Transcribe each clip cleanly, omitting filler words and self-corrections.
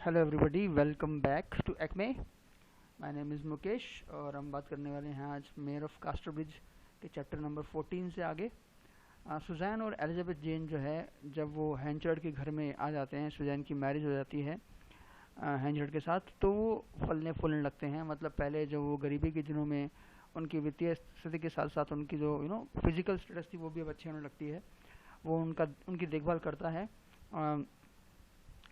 Hello everybody, welcome back to Acme. My name is Mukesh और हम बात करने वाले हैं आज मेयर ऑफ कास्टरब्रिज के चैप्टर नंबर 14 से आगे। सुजैन और एलिजाबेथ जेन जो है, जब वो हैंचर्ड के घर में आ जाते हैं, सुजैन की मैरिज हो जाती है हैंचर्ड के साथ, तो वो फलने फूलने लगते हैं। मतलब पहले जो वो गरीबी के दिनों में उनकी वित्तीय स्थिति के साथ साथ उनकी जो फिजिकल स्टेटस थी वो भी अब अच्छी होने लगती है। वो उनकी देखभाल करता है,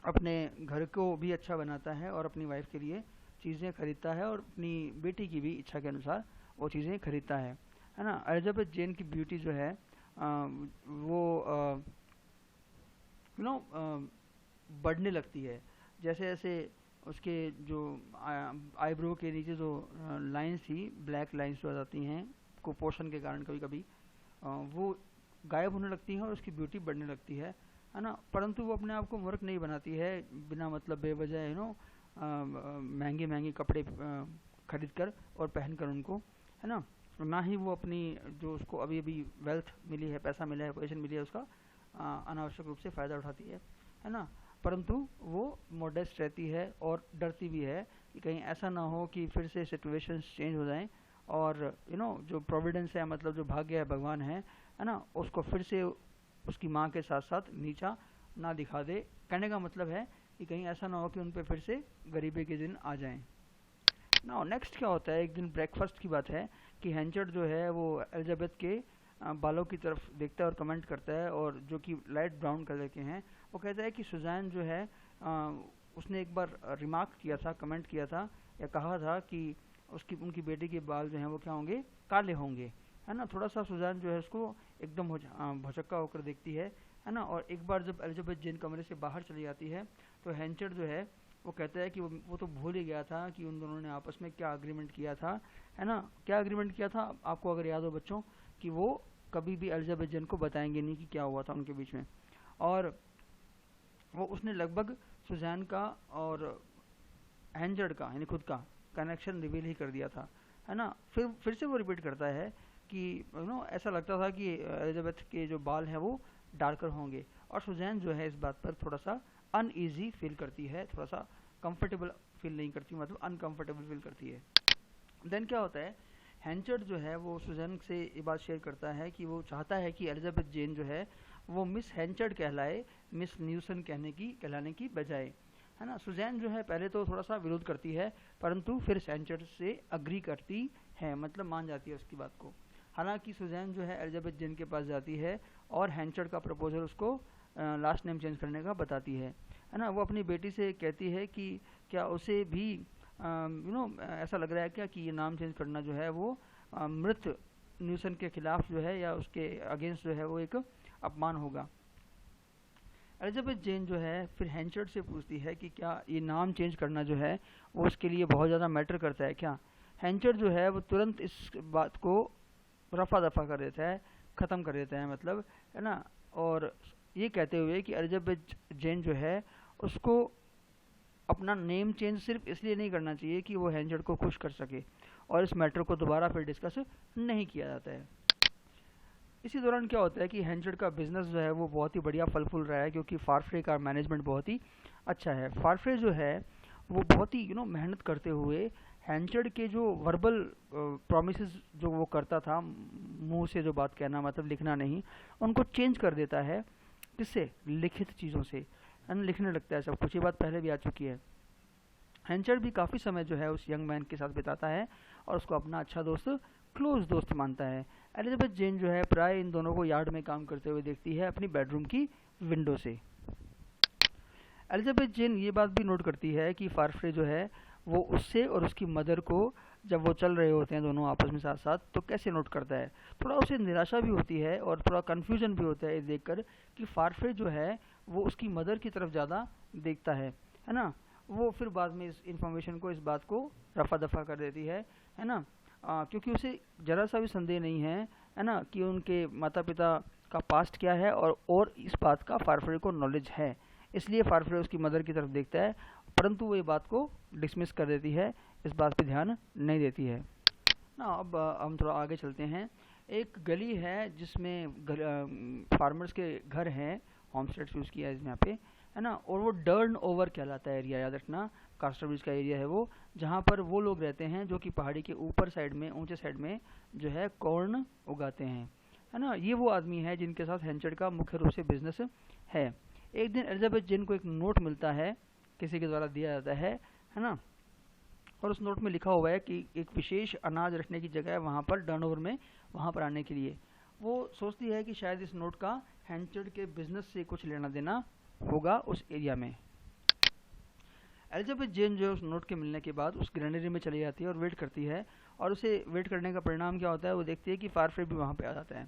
अपने घर को भी अच्छा बनाता है और अपनी वाइफ के लिए चीज़ें खरीदता है और अपनी बेटी की भी इच्छा के अनुसार वो चीज़ें खरीदता है ना। एलिजाबेथ जेन की ब्यूटी जो है वो बढ़ने लगती है जैसे जैसे उसके जो आईब्रो के नीचे जो लाइंस थी, ब्लैक लाइंस जो आ जाती हैं कुपोषण के कारण कभी कभी, वो गायब होने लगती हैं और उसकी ब्यूटी बढ़ने लगती है ना। परंतु वो अपने आप को मूर्ख नहीं बनाती है बिना मतलब बेवजह महंगे महंगे कपड़े खरीद कर और पहन कर उनको, है ना ही वो अपनी जो उसको अभी अभी वेल्थ मिली है, पैसा मिला है, पोजीशन मिली है, उसका अनावश्यक रूप से फ़ायदा उठाती है ना। परंतु वो मॉडेस्ट रहती है और डरती भी है कि कहीं ऐसा ना हो कि फिर से सिचुएशंस चेंज हो जाएं और जो प्रोविडेंस है, मतलब जो भाग्य है, भगवान है ना, उसको फिर से उसकी माँ के साथ साथ नीचा ना दिखा दे। कहने का मतलब है कि कहीं ऐसा ना हो कि उन पे फिर से गरीबी के दिन आ जाएं। ना नेक्स्ट क्या होता है, एक दिन ब्रेकफास्ट की बात है कि हैंचर्ड जो है वो एलिजाबेथ के बालों की तरफ देखता है और कमेंट करता है, और जो कि लाइट ब्राउन कलर के हैं। वो कहता है कि सुजैन जो है उसने एक बार रिमार्क किया था, कमेंट किया था या कहा था कि उनकी बेटी के बाल जो हैं वो क्या होंगे, काले होंगे, है ना। थोड़ा सा सुजैन जो है उसको एकदम भौचक्का होकर देखती है ना। और एक बार जब एलिजाबेथ जेन कमरे से बाहर चली जाती है तो हैंचर्ड जो है वो कहता है कि वो तो भूल ही गया था कि उन दोनों ने आपस में क्या अग्रीमेंट किया था, है ना। क्या अग्रीमेंट किया था आपको अगर याद हो बच्चों, कि वो कभी भी एलिजाबेथ जेन को बताएंगे नहीं कि क्या हुआ था उनके बीच में। और वो उसने लगभग सुजैन का और हैंचर्ड का यानी खुद का कनेक्शन रिवील ही कर दिया था, है ना। फिर से वो रिपीट करता है कि ऐसा लगता था कि एलिजाबेथ के जो बाल हैं वो डार्कर होंगे, और सुजैन जो है इस बात पर थोड़ा सा अनईजी फील करती है, थोड़ा सा कंफर्टेबल फील नहीं करती, मतलब अनकंफर्टेबल फील करती है। देन क्या होता है, हैंचर्ड जो है वो सुजैन से ये बात शेयर करता है कि वो चाहता है कि एलिजाबेथ जेन जो है वो मिस हैंचर्ड कहलाए, मिस न्यूसन कहलाने की बजाय, है ना। सुजैन जो है पहले तो थोड़ा सा विरोध करती है, परंतु फिर हैंचर्ड से अग्री करती है, मतलब मान जाती है उसकी बात को। हालांकि सुजैन जो है एलिजाबेथ जेन के पास जाती है और हैंचर्ड का प्रपोजल उसको लास्ट नेम चेंज करने का बताती है ना। वो अपनी बेटी से कहती है कि क्या उसे भी ऐसा लग रहा है क्या कि ये नाम चेंज करना जो है वो मृत न्यूसन के खिलाफ जो है या उसके अगेंस्ट जो है वो एक अपमान होगा। एलिजाबेथ जेन जो है फिर हैंचर्ड से पूछती है कि क्या ये नाम चेंज करना जो है वो उसके लिए बहुत ज़्यादा मैटर करता है क्या। हैंचर्ड जो है वो तुरंत इस बात को रफा दफा कर देता है, ख़त्म कर देता है, मतलब, है ना। और ये कहते हुए कि एलिजाबेथ जेन जो है उसको अपना नेम चेंज सिर्फ इसलिए नहीं करना चाहिए कि वो हैंचर्ड को खुश कर सके, और इस मैटर को दोबारा फिर डिस्कस नहीं किया जाता है। इसी दौरान क्या होता है कि हैंचर्ड का बिजनेस जो है वो बहुत ही बढ़िया फल फूल रहा है, क्योंकि फारफ्रे का मैनेजमेंट बहुत ही अच्छा है। फारफ्रे जो है वो बहुत ही मेहनत करते हुए हैंचर्ड के जो वर्बल प्रॉमिसेस जो वो करता था, मुंह से जो बात कहना, मतलब लिखना नहीं, उनको चेंज कर देता है। किससे? लिखित चीज़ों से, लिखने लगता है सब कुछ। ये बात पहले भी आ चुकी है। हैंचर्ड भी काफ़ी समय जो है उस यंग मैन के साथ बिताता है और उसको अपना अच्छा दोस्त, क्लोज दोस्त मानता है। एलिजाबेथ जेन जो है प्राय इन दोनों को यार्ड में काम करते हुए देखती है अपनी बेडरूम की विंडो से। एलिजाबेथ जेन ये बात भी नोट करती है कि फारफ्रे जो है वो उससे और उसकी मदर को, जब वो चल रहे होते हैं दोनों आपस में साथ साथ, तो कैसे नोट करता है। थोड़ा उसे निराशा भी होती है और थोड़ा कन्फ्यूजन भी होता है देखकर कि फारफ्रे जो है वो उसकी मदर की तरफ ज़्यादा देखता है ना। वो फिर बाद में इस इन्फॉर्मेशन को, इस बात को रफा दफा कर देती है ना। क्योंकि उसे ज़रा सा भी संदेह नहीं है ना, कि उनके माता पिता का पास्ट क्या है, और इस बात का फारफ्रे को नॉलेज है। इसलिए फारफ्रे उसकी मदर की तरफ देखता है, परंतु वो ये बात को डिसमिस कर देती है, इस बात पे ध्यान नहीं देती है ना। अब हम थोड़ा आगे चलते हैं। एक गली है जिसमें फार्मर्स के घर हैं, होमस्टेड यूज़ किया है यहाँ पे, है ना। और वो डर्न ओवर कहलाता है एरिया, याद रखना। कास्टर ब्रिज का एरिया है वो, जहाँ पर वो लोग रहते हैं जो कि पहाड़ी के ऊपर साइड में, ऊंचे साइड में जो है कॉर्न उगाते हैं, है ना। ये वो आदमी है जिनके साथ हेंचर्ड का मुख्य रूप से बिजनेस है। एक दिन एलिजाबेथ जेन को एक नोट मिलता है, किसी के द्वारा दिया जाता है ना। और उस नोट में लिखा हुआ है कि एक विशेष अनाज रखने की जगह है वहाँ पर, टर्नओवर में वहाँ पर आने के लिए। वो सोचती है कि शायद इस नोट का हेंचर्ड के बिजनेस से कुछ लेना देना होगा उस एरिया में। एलिजाबेथ जेन जो है उस नोट के मिलने के बाद उस ग्रेनरी में चली जाती है और वेट करती है, और उसे वेट करने का परिणाम क्या होता है, वो देखती है कि फारफ्रे भी वहाँ पे आ जाता है।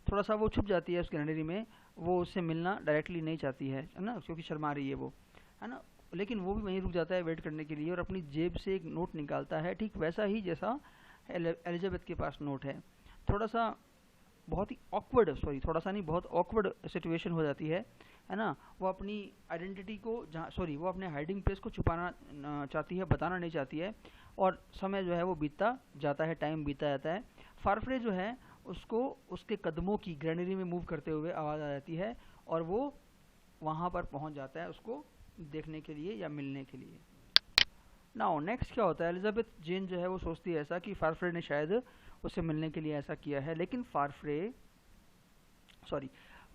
थोड़ा सा वो छुप जाती है उस ग्रेनरी में, वो उससे मिलना डायरेक्टली नहीं चाहती है ना, क्योंकि शर्मा रही है वो, है ना। लेकिन वो भी वहीं रुक जाता है वेट करने के लिए, और अपनी जेब से एक नोट निकालता है, ठीक वैसा ही जैसा एलिजाबेथ के पास नोट है। थोड़ा सा बहुत ही ऑकवर्ड, सॉरी थोड़ा सा नहीं, बहुत ऑकवर्ड सिचुएशन हो जाती है ना। वो अपनी आइडेंटिटी को वो अपने हाइडिंग प्लेस को छुपाना चाहती है, बताना नहीं चाहती है, और समय जो है वो बीतता जाता है, टाइम बीतता जाता है। फारफ्रे जो है उसको उसके कदमों की ग्रेनरी में मूव करते हुए आवाज़ आ जाती है, और वो वहाँ पर पहुँच जाता है उसको देखने के लिए या मिलने के लिए। नाउ नेक्स्ट क्या होता है, एलिजाबेथ जेन जो है वो सोचती है ऐसा कि फारफ्रे ने शायद उससे मिलने के लिए ऐसा किया है, लेकिन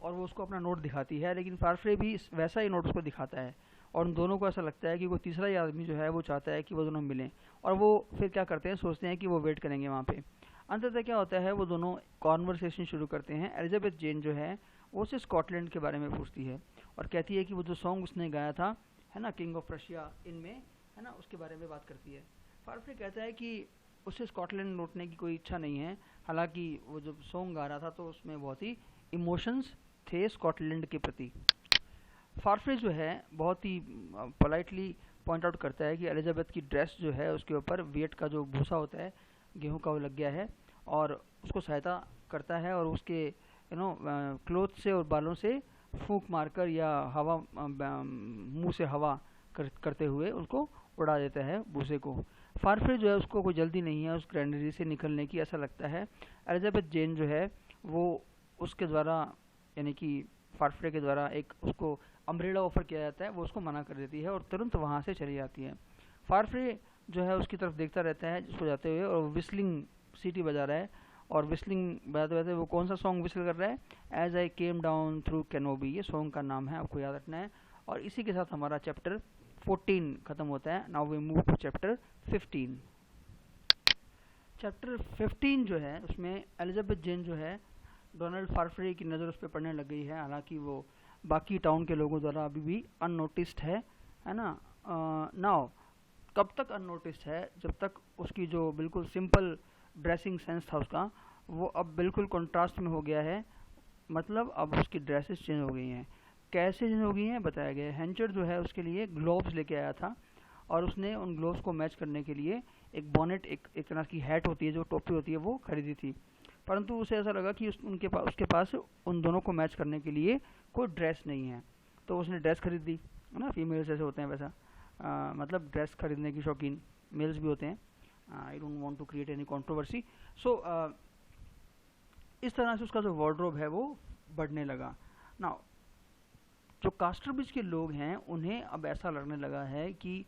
और वो उसको अपना नोट दिखाती है, लेकिन फारफ्रे भी वैसा ही नोट उसको दिखाता है, और उन दोनों को ऐसा लगता है कि कोई तीसरा ही आदमी जो है वो चाहता है कि वो दोनों मिलें, और वो फिर क्या करते हैं, सोचते हैं कि वो वेट करेंगे वहाँ पे। अंततः क्या होता है, वो दोनों कॉन्वर्सेशन शुरू करते हैं। एलिजाबेथ जेन जो है वो उससे स्कॉटलैंड के बारे में पूछती है, और कहती है कि वो जो सॉन्ग उसने गाया था, है ना, किंग ऑफ रशिया इनमें, है ना, उसके बारे में बात करती है। फारफ्रे कहता है कि उसे स्कॉटलैंड लौटने की कोई इच्छा नहीं है, हालांकि वो जब सॉन्ग गा रहा था तो उसमें बहुत ही इमोशंस थे स्कॉटलैंड के प्रति। फारफ्रे जो है बहुत ही पोलाइटली पॉइंट आउट करता है कि एलिजाबेथ की ड्रेस जो है उसके ऊपर वेट का जो भूसा होता है गेहूं का वो लग गया है, और उसको सहायता करता है, और उसके क्लोथ से और बालों से फूंक मारकर या हवा मुंह से हवा करते हुए उसको उड़ा देता है भूसे को। फारफ्रे जो है उसको कोई जल्दी नहीं है उस ग्रैंडरी से निकलने की, ऐसा लगता है। एलिजाबेथ जेन जो है वो उसके द्वारा, यानी कि फारफ्रे के द्वारा एक उसको अम्ब्रेला ऑफर किया जाता है, वो उसको मना कर देती है और तुरंत वहाँ से चली जाती है। फारफ्रे जो है उसकी तरफ देखता रहता है उसको जाते हुए, और विस्लिंग सीटी बजा रहा है, और विस्लिंग बजाते बजाते वो कौन सा सॉन्ग विस्ल कर रहा है, as I came down through Kenobi, ये सॉन्ग का नाम है, आपको याद रखना है। और इसी के साथ हमारा चैप्टर 14 खत्म होता है। Now we move to chapter 15। Chapter 15 जो है उसमें एलिजाबेथ जेन जो है डोनाल्ड फारफ्रे की नज़र उस पर पड़ने लग गई है, हालांकि वो बाकी टाउन के लोगों द्वारा अभी भी अननोटिस्ड है ना। नाउ कब तक अननोटिस्ड है, जब तक उसकी जो बिल्कुल सिंपल ड्रेसिंग सेंस था उसका, वो अब बिल्कुल कंट्रास्ट में हो गया है। मतलब अब उसकी ड्रेसेस चेंज हो गई हैं। कैसे चेंज हो गई हैं बताया गया है। हेंचर जो है उसके लिए ग्लोव्स लेके आया था, और उसने उन ग्लोव्स को मैच करने के लिए एक बॉनेट, एक तरह की हैट होती है जो टोपी होती है, वो खरीदी थी। परंतु उसे ऐसा लगा कि उसके पास उन दोनों को मैच करने के लिए कोई ड्रेस नहीं है, तो उसने ड्रेस खरीद दी, है ना। फीमेल्स जैसे होते हैं वैसा, मतलब ड्रेस खरीदने की शौकीन मेल्स भी होते हैं। I don't want to create any controversy. So इस तरह से उसका जो वार्डरोब है वो बढ़ने लगा। नाउ जो कास्टर ब्रिज के लोग हैं उन्हें अब ऐसा लगने लगा है कि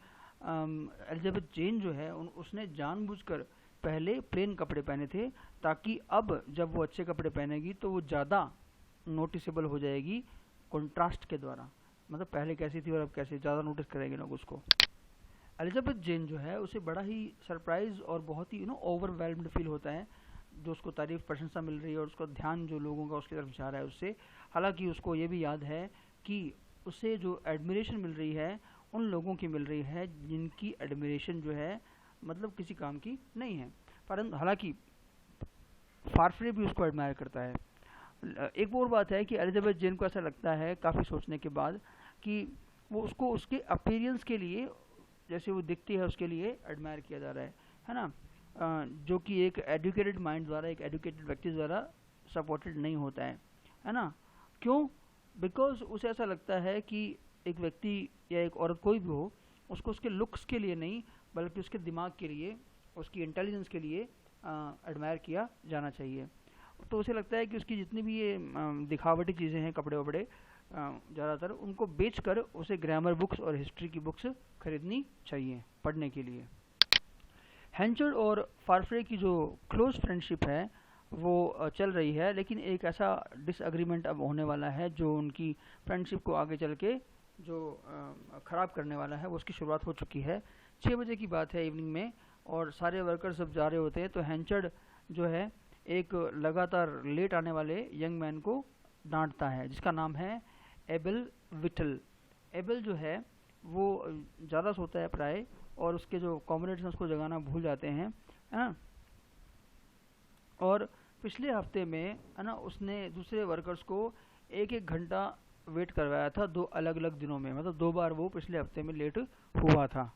एलिजाबेथ जेन जो है उसने जानबूझकर पहले प्लेन कपड़े पहने थे, ताकि अब जब वो अच्छे कपड़े पहनेगी तो वो ज़्यादा नोटिसेबल हो जाएगी कंट्रास्ट के द्वारा। मतलब पहले कैसी थी और अब कैसे, ज़्यादा नोटिस करेंगे लोग उसको। एलिजाबेथ जेन जो है उसे बड़ा ही सरप्राइज और बहुत ही ओवरवेल्म्ड फील होता है, जो उसको तारीफ प्रशंसा मिल रही है, और उसका ध्यान जो लोगों का उसकी तरफ जा रहा है उससे। हालांकि उसको ये भी याद है कि उसे जो एडमिरेशन मिल रही है उन लोगों की मिल रही है जिनकी एडमिरेशन जो है मतलब किसी काम की नहीं है। परंतु हालांकि फारफ्रे भी उसको एडमायर करता है। एक और बात है कि एलिजाबेथ जेन को ऐसा लगता है काफ़ी सोचने के बाद कि वो उसको उसके अपीयरेंस के लिए, जैसे वो दिखती है उसके लिए एडमायर किया जा रहा है ना। जो कि एक एजुकेटेड माइंड द्वारा, एक एजुकेटेड व्यक्ति द्वारा सपोर्टेड नहीं होता है ना। क्यों? बिकॉज उसे ऐसा लगता है कि एक व्यक्ति या एक औरत कोई भी हो, उसको उसके लुक्स के लिए नहीं बल्कि उसके दिमाग के लिए, उसकी इंटेलिजेंस के लिए एडमायर किया जाना चाहिए। तो उसे लगता है कि उसकी जितनी भी ये दिखावटी चीज़ें हैं, कपड़े वपड़े, ज़्यादातर उनको बेचकर उसे ग्रामर बुक्स और हिस्ट्री की बुक्स खरीदनी चाहिए पढ़ने के लिए। हैंचर्ड और फारफ्रे की जो क्लोज फ्रेंडशिप है वो चल रही है, लेकिन एक ऐसा डिसएग्रीमेंट अब होने वाला है जो उनकी फ्रेंडशिप को आगे चल के जो ख़राब करने वाला है, वो उसकी शुरुआत हो चुकी है। 6 बजे की बात है इवनिंग में, और सारे वर्कर्स जब जा रहे होते हैं तो हैंचर्ड जो है एक लगातार लेट आने वाले यंग मैन को डांटता है जिसका नाम है एबेल विटल। एबेल जो है वो ज़्यादा सोता है प्राय, और उसके जो कॉमरेड्स हैं उसको जगाना भूल जाते हैं, है ना। और पिछले हफ्ते में, है ना, उसने दूसरे वर्कर्स को 1-1 घंटा वेट करवाया था 2 अलग-अलग दिनों में, मतलब 2 बार वो पिछले हफ्ते में लेट हुआ था।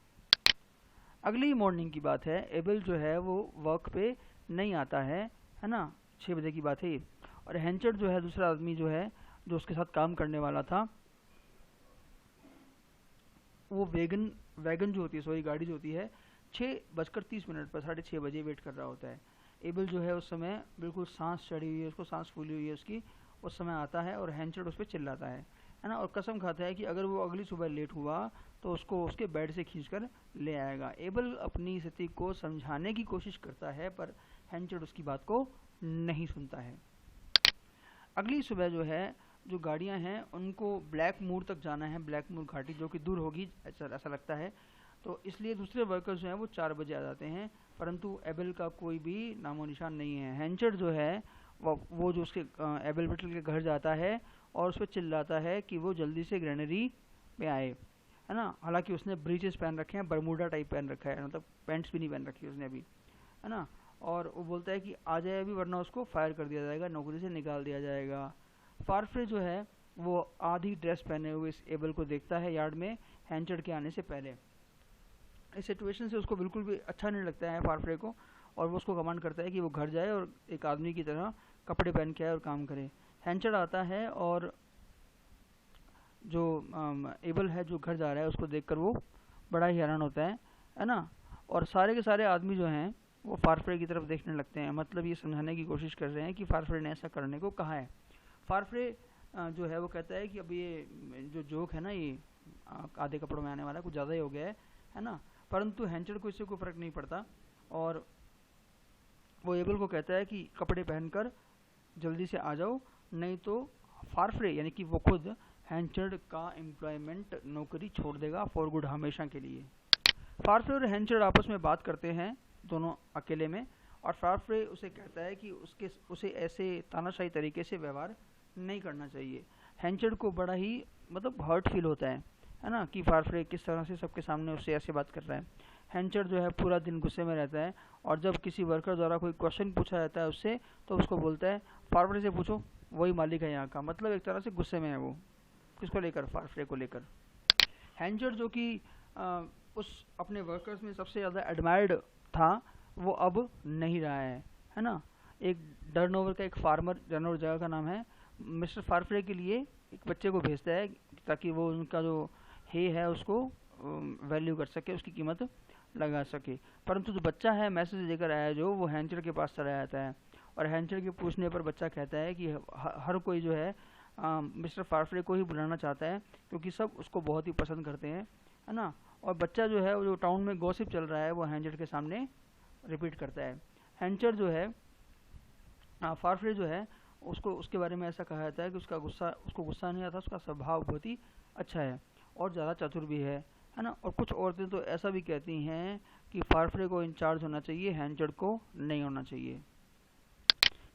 अगली मॉर्निंग की बात है, एबेल जो है वो वर्क पे नहीं आता है ना, 6 बजे की बात है ये। और हैंचर्ड जो है दूसरा आदमी जो है जो उसके साथ काम करने वाला था, वो वैगन जो होती है, सॉरी गाड़ी जो होती है, 6:30 पर 6:30 बजे वेट कर रहा होता है। एबेल जो है उस समय बिल्कुल सांस चढ़ी हुई है, उसको सांस फूली हुई है उसकी, उस समय आता है और हैंचर्ड उस पर चिल्लाता है ना, और कसम खाता है कि अगर वो अगली सुबह लेट हुआ तो उसको उसके बेड से खींचकर ले आएगा। एबेल अपनी स्थिति को समझाने की कोशिश करता है पर हैंचर्ड उसकी बात को नहीं सुनता है। अगली सुबह जो है जो गाड़ियां हैं उनको ब्लैक मूर तक जाना है, ब्लैक मूर घाटी जो कि दूर होगी ऐसा लगता है, तो इसलिए दूसरे वर्कर्स जो हैं वो 4 बजे आ जाते हैं, परंतु एबेल का कोई भी नामो निशान नहीं है। हैंचर्ड जो है वो जो उसके एबेल विटल के घर जाता है और उस पर चिल्लाता है कि वो जल्दी से ग्रेनरी में आए, है ना। हालांकि उसने ब्रीचेस पहन रखे हैं, बरमूडा टाइप पहन रखा है, मतलब पैंट्स भी नहीं पहन रखी उसने अभी, है ना। और वो बोलता है कि आ जाए अभी वरना उसको फायर कर दिया जाएगा, नौकरी से निकाल दिया जाएगा। फारफ्रे जो है वो आधी ड्रेस पहने हुए इस एबेल को देखता है यार्ड में हैंचर्ड के आने से पहले। इस सिचुएशन से उसको बिल्कुल भी अच्छा नहीं लगता है फारफ्रे को, और वो उसको कमांड करता है कि वो घर जाए और एक आदमी की तरह कपड़े पहन के आए और काम करे। हैंचर्ड आता है और जो एबेल है जो घर जा रहा है उसको देखकर वो बड़ा ही हैरान होता है ना। और सारे के सारे आदमी जो हैं वो फारफ्रे की तरफ देखने लगते हैं, मतलब ये समझाने की कोशिश कर रहे हैं कि फारफ्रे ने ऐसा करने को कहा है। फारफ्रे जो है वो कहता है कि अब ये जो जोक है ना, ये आधे कपड़ों में आने वाला कुछ ज़्यादा ही हो गया है ना, परंतु हैंचर्ड को इससे कोई फ़र्क नहीं पड़ता, और वो एबेल को कहता है कि कपड़े पहनकर जल्दी से आ जाओ, नहीं तो फारफ्रे यानी कि वो खुद हैंचर्ड का एम्प्लॉयमेंट नौकरी छोड़ देगा फॉर गुड, हमेशा के लिए। फारफ्रे और हैंचर्ड आपस में बात करते हैं दोनों अकेले में, और फारफ्रे उसे कहता है कि उसे ऐसे तानाशाही तरीके से व्यवहार नहीं करना चाहिए। हैंचर्ड को बड़ा ही मतलब हर्ट फील होता है ना, कि फारफ्रे किस तरह से सबके सामने उससे ऐसे बात कर रहा है। हैंचर्ड जो है पूरा दिन गुस्से में रहता है, और जब किसी वर्कर द्वारा कोई क्वेश्चन पूछा जाता है उससे तो उसको बोलता है फारफ्रे से पूछो, वही मालिक है यहाँ का, मतलब एक तरह से गुस्से में है वो, किसको लेकर, फारफ्रे को लेकर। हैंचर्ड जो कि उस अपने वर्कर्स में सबसे ज़्यादा एडमायर्ड था, वो अब नहीं रहा है ना। एक डर्नओवर का एक फार्मर, डर्नओवर जगह का नाम है, मिस्टर फारफ्रे के लिए एक बच्चे को भेजता है ताकि वो उनका जो हे है उसको वैल्यू कर सके, उसकी कीमत लगा सके। परंतु जो बच्चा है मैसेज लेकर आया जो, वो हैंचर्ड के पास चला जाता है, और हैंचर्ड के पूछने पर बच्चा कहता है कि हर कोई जो है मिस्टर फारफ्रे को ही बुलाना चाहता है क्योंकि सब उसको बहुत ही पसंद करते हैं, है ना। और बच्चा जो है वो जो टाउन में गॉसिप चल रहा है वो हैंचर्ड के सामने रिपीट करता है। हैंचर्ड जो है फारफ्रे जो है उसको उसके बारे में ऐसा कहा जाता है कि उसको गुस्सा नहीं आता, उसका स्वभाव बहुत ही अच्छा है और ज़्यादा चतुर भी है ना। और कुछ औरतें तो ऐसा भी कहती हैं कि फारफ्रे को इंचार्ज होना चाहिए, हैंचर्ड को नहीं होना चाहिए।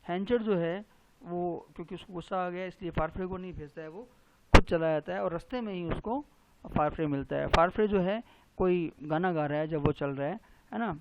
हैंचर्ड जो है वो क्योंकि उसको गुस्सा आ गया इसलिए फारफ्रे को नहीं भेजता है, वो खुद चला जाता है और रास्ते में ही उसको फारफ्रे मिलता है। फारफ्रे जो है कोई गाना गा रहा है जब वो चल रहा है ना।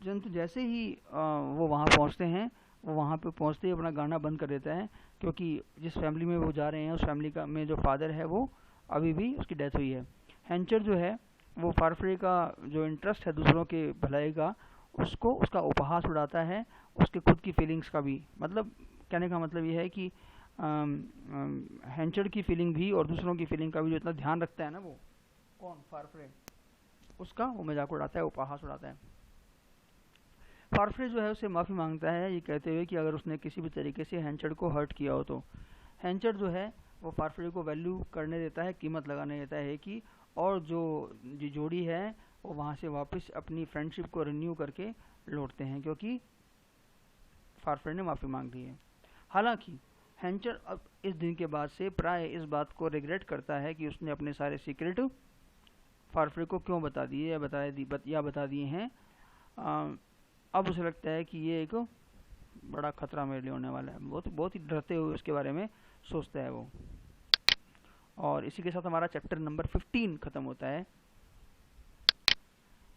जैसे ही वो वहाँ पहुँचते हैं, वो वहाँ पे पहुँचते ही अपना गाना बंद कर देता है, क्योंकि जिस फैमिली में वो जा रहे हैं उस फैमिली का में जो फादर है वो अभी भी उसकी डेथ हुई है। हैंचर्ड जो है वो फारफ्रे का जो इंटरेस्ट है दूसरों के भलाई का, उसको उसका उपहास उड़ाता है, उसके खुद की फीलिंग्स का भी। मतलब कहने का मतलब ये है कि हैंचर्ड की फीलिंग भी और दूसरों की फीलिंग का भी जो इतना ध्यान रखता है ना, वो कौन, फारफ्रे, उसका वो मजाक उड़ाता है, उपहास उड़ाता है। फारफ्रे जो है उसे माफ़ी मांगता है ये कहते हुए कि अगर उसने किसी भी तरीके से हैंचर्ड को हर्ट किया हो तो। हैंचर्ड जो है वो फारफ्रे को वैल्यू करने देता है, कीमत लगाने देता है कि, और जो जोड़ी है वो वहाँ से वापस अपनी फ्रेंडशिप को रिन्यू करके लौटते हैं, क्योंकि फारफ्रे ने माफ़ी मांग ली है। हालांकि हैंचर अब इस दिन के बाद से प्राय इस बात को रिग्रेट करता है कि उसने अपने सारे सीक्रेट फारफ्रे को क्यों बता दिए या बता दिए हैं। अब उसे लगता है कि ये एक बड़ा खतरा मेरे लिए होने वाला है, बहुत ही डरते हुए उसके बारे में सोचता है वो। और इसी के साथ हमारा चैप्टर नंबर 15 खत्म होता है।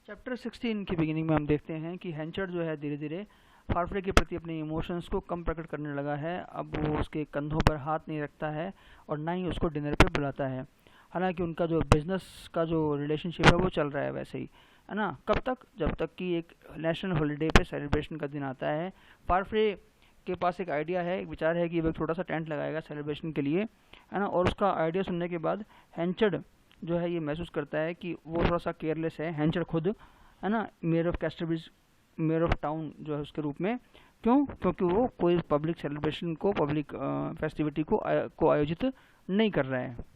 चैप्टर 16 की बिगिनिंग में हम देखते हैं कि हैंचर जो है धीरे धीरे फारफ्रे के प्रति अपने इमोशंस को कम प्रकट करने लगा है। अब वो उसके कंधों पर हाथ नहीं रखता है और ना ही उसको डिनर पे बुलाता है। हालांकि उनका जो बिजनेस का जो रिलेशनशिप है वो चल रहा है वैसे ही, है ना। कब तक? जब तक कि एक नेशनल हॉलीडे पे सेलिब्रेशन का दिन आता है। फारफ्रे के पास एक आइडिया है, एक विचार है कि वो एक छोटा सा टेंट लगाएगा सेलिब्रेशन के लिए, है ना। और उसका आइडिया सुनने के बाद हैंचर्ड जो है ये महसूस करता है कि वो थोड़ा सा केयरलेस है, हैंचर्ड खुद, है ना, mayor of Casterbridge, mayor of town जो है उसके रूप में। क्यों? क्योंकि वो कोई पब्लिक सेलिब्रेशन को, पब्लिक फेस्टिविटी को आयोजित नहीं कर रहा है।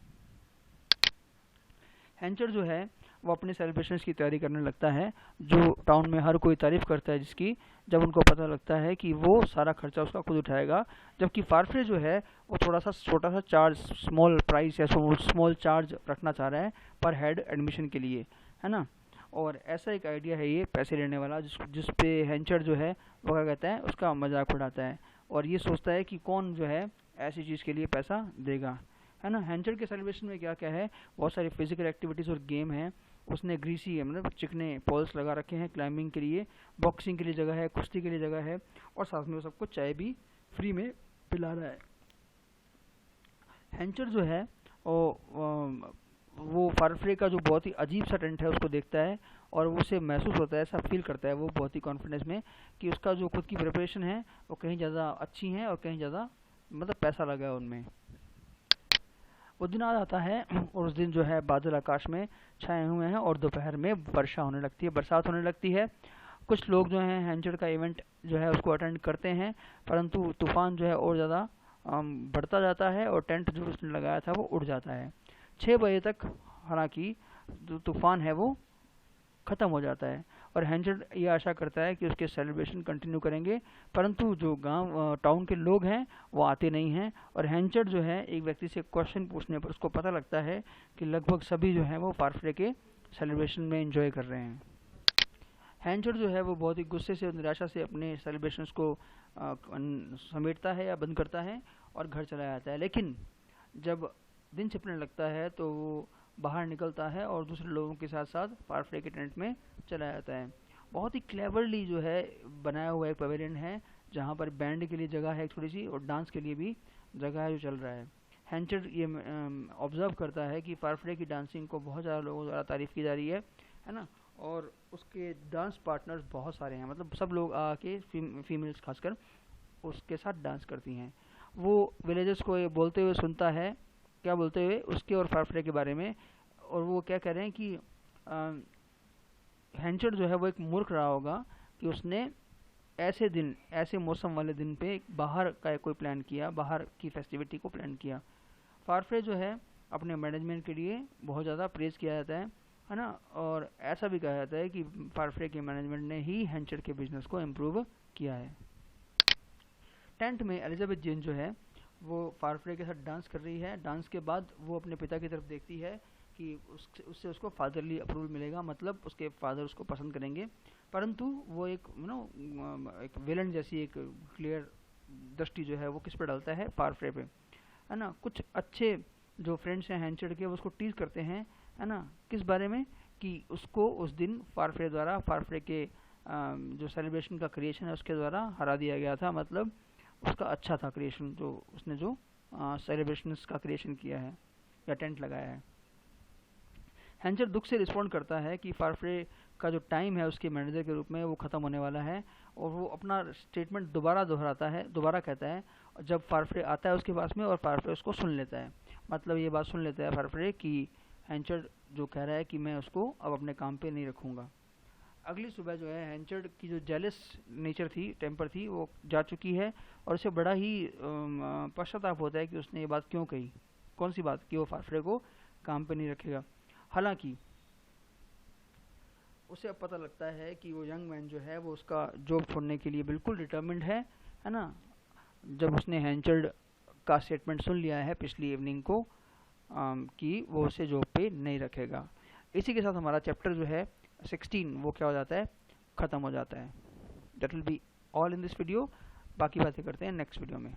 हैंचर जो है वो अपने सेलिब्रेशंस की तैयारी करने लगता है, जो टाउन में हर कोई तारीफ करता है जिसकी, जब उनको पता लगता है कि वो सारा खर्चा उसका खुद उठाएगा। जबकि फारफ्रे जो है वो थोड़ा सा छोटा सा चार्ज, स्मॉल प्राइस या स्मॉल चार्ज रखना चाह रहा है पर हेड एडमिशन के लिए, है ना। और ऐसा एक आइडिया है ये पैसे लेने वाला, जिस पे हैंचर जो है वो क्या कहता है, उसका मजाक उड़ाता है और ये सोचता है कि कौन जो है ऐसी चीज़ के लिए पैसा देगा, है ना। हैंचर के सेलिब्रेशन में क्या क्या है, बहुत सारी फिजिकल एक्टिविटीज़ और गेम है। उसने ग्रीसी है, मतलब चिकने पॉल्स लगा रखे हैं क्लाइंबिंग के लिए, बॉक्सिंग के लिए जगह है, कुश्ती के लिए जगह है, और साथ में वो सबको चाय भी फ्री में पिला रहा है। हैंचर जो है वो फारफ्रे का जो बहुत ही अजीब सा टेंट है उसको देखता है और वो उसे महसूस होता है, ऐसा फील करता है वो बहुत ही कॉन्फिडेंस में कि उसका जो खुद की प्रिपरेशन है वो कहीं ज़्यादा अच्छी है और कहीं ज़्यादा मतलब पैसा लगा है उनमें। वो दिन आ जाता है और उस दिन जो है बादल आकाश में छाए हुए हैं और दोपहर में वर्षा होने लगती है, बरसात होने लगती है। कुछ लोग जो हैं हैंचर का इवेंट जो है उसको अटेंड करते हैं, परंतु तूफान जो है और ज़्यादा बढ़ता जाता है और टेंट जो उसने लगाया था वो उड़ जाता है। 6 बजे तक हालांकि जो तूफान है वो ख़त्म हो जाता है और हैंचर ये आशा करता है कि उसके सेलिब्रेशन कंटिन्यू करेंगे, परंतु जो गांव टाउन के लोग हैं वो आते नहीं हैं। और हैंचर जो है एक व्यक्ति से क्वेश्चन पूछने पर उसको पता लगता है कि लगभग सभी जो हैं वो फारफ्रे के सेलिब्रेशन में एंजॉय कर रहे हैं। हैंचर जो है वो बहुत ही गुस्से से और निराशा से अपने सेलिब्रेशंस को समेटता है या बंद करता है और घर चला जाता है। लेकिन जब दिन छिपने लगता है तो वो बाहर निकलता है और दूसरे लोगों के साथ साथ फारफ्रे के टेंट में चला जाता है। बहुत ही क्लेवरली जो है बनाया हुआ एक पवेलियन है जहाँ पर बैंड के लिए जगह है थोड़ी सी और डांस के लिए भी जगह है जो चल रहा है। हैंचर ये ऑब्जर्व करता है कि फारफ्रे की डांसिंग को बहुत ज़्यादा लोगों द्वारा तारीफ़ की जा रही है ना, और उसके डांस पार्टनर्स बहुत सारे हैं, मतलब सब लोग आके फीमेल्स खासकर उसके साथ डांस करती हैं। वो विलेजर्स को ये बोलते हुए सुनता है, क्या बोलते हुए उसके और फारफ्रे के बारे में, और वो क्या कह रहे हैं कि हैंचर जो है वो एक मूर्ख रहा होगा कि उसने ऐसे दिन, ऐसे मौसम वाले दिन पे बाहर का कोई प्लान किया, बाहर की फेस्टिविटी को प्लान किया। फारफ्रे जो है अपने मैनेजमेंट के लिए बहुत ज़्यादा प्रेज़ किया जाता है ना, और ऐसा भी कहा जाता है कि फारफ्रे के मैनेजमेंट ने ही हैंचर के बिजनेस को इम्प्रूव किया है। टेंट में एलिजाबेथ जेन जो है वो फारफ्रे के साथ डांस कर रही है। डांस के बाद वो अपने पिता की तरफ देखती है कि उससे उसको फादरली अप्रूवल मिलेगा, मतलब उसके फादर उसको पसंद करेंगे। परंतु वो एक एक विलन जैसी एक क्लियर दृष्टि जो है वो किस पर डालता है, फारफ्रे पे, है ना। कुछ अच्छे जो फ्रेंड्स हैं हैंचर के वो उसको टीज करते हैं, है ना, किस बारे में, कि उसको उस दिन फारफ्रे द्वारा, फारफ्रे के जो सेलिब्रेशन का क्रिएशन है उसके द्वारा हरा दिया गया था। मतलब उसका अच्छा था क्रिएशन, जो उसने जो सेलिब्रेशंस का क्रिएशन किया है या टेंट लगाया है। हैंचर दुख से रिस्पॉन्ड करता है कि फारफ्रे का जो टाइम है उसके मैनेजर के रूप में वो ख़त्म होने वाला है, और वो अपना स्टेटमेंट दोबारा दोहराता है, दोबारा कहता है जब फारफ्रे आता है उसके पास में और फारफ्रे उसको सुन लेता है। मतलब ये बात सुन लेता है फारफ्रे कि हैंचर जो कह रहा है कि मैं उसको अब अपने काम पे नहीं रखूँगा। अगली सुबह जो है हैंचर की जो जेलस नेचर थी, टेम्पर थी, वो जा चुकी है और उसे बड़ा ही पश्चाताप होता है कि उसने ये बात क्यों कही। कौन सी बात कि वो फाफड़े को काम पे नहीं रखेगा। हालांकि उसे अब पता लगता है कि वो यंग मैन जो है वो उसका जॉब छोड़ने के लिए बिल्कुल डिटर्मिंड है ना। जब उसने हैंचर्ड का स्टेटमेंट सुन लिया है पिछली इवनिंग को कि वो उसे जॉब पे नहीं रखेगा। इसी के साथ हमारा चैप्टर जो है 16 वो क्या हो जाता है, ख़त्म हो जाता है। That will be all in this video. बाकी बातें करते हैं नेक्स्ट वीडियो में।